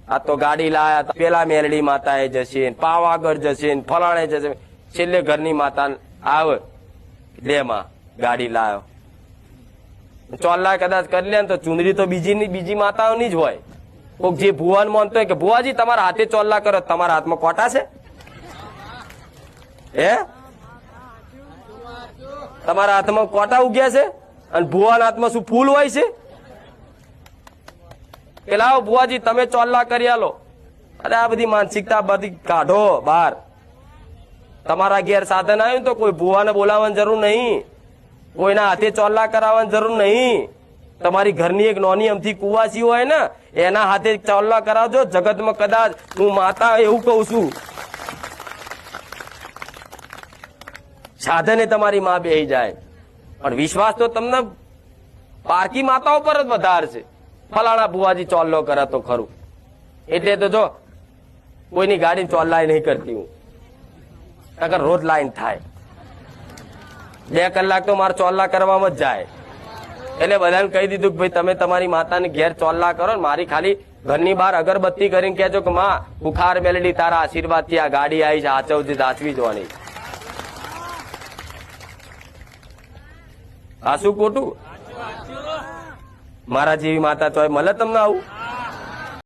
આ તો ગાડી લાયા, પેલા મેરડી માતા એ જશે, પાવાગઢ જશે, ફલાણે જશે, છેલ્લે ઘરની માતા આવે દેમાં ગાડી લાયો. ચોલ્લા કદાચ કરી લે તો ચુંદડી તો બીજી માતાઓની જ હોય. કોક જે ભુવાન માનતો હોય કે ભુવાજી તમારા હાથે ચોલ્લા કરો, તમારા હાથમાં કોટા છે? હે, તમારા હાથમાં કોટા ઉગ્યા છે અને ભુવાના હાથમાં શું ફૂલ હોય છે? કે લાવો ભુવાજી તમે ચોલ્લા કરી આલો. અરે આ બધી માનસિકતા બધી કાઢો બહાર. તમારા ઘેર સાધન આવ્યું તો કોઈ ભુવાને બોલાવવાની જરૂર નહીં, કોઈના હાથે ચોલ્લા કરાવવાની જરૂર નહીં. તમારી ઘરની એક નાની અમથી કુવાસી હોય ને એના હાથે ચોલ્લા કરાવજો. જગતમાં કદાચ હું માતા એવું કઉ છું, સાધને તમારી માં બેહી જાય, પણ વિશ્વાસ તો તમને પારકી માતાઓ પર જ વધારે છે. ફલાણા ભુવાજી ચોલ્લો કરે તો ખરું, એટલે તો જો કોઈની ગાડી ચોલ્લાય નહીં કરતી હું, અગર રોજ લાઈન થાય 2 કલાક તો મારે ચોલ્લા કરવામાં જ જાય. એટલે બધાને કહી દીધું કે ભાઈ તમે તમારી માતાને ઘેર ચોલ્લા કરો, મારી ખાલી ઘરની બહાર અગરબત્તી કરીને કહેજો કે માં બુખાર મેલડી તારા આશીર્વાદ થી આ ગાડી આવી છે, આચવજી દાચવી જોવાની. આ શું ખોટું? મારા જેવી માતા તો મળે તમને આવું?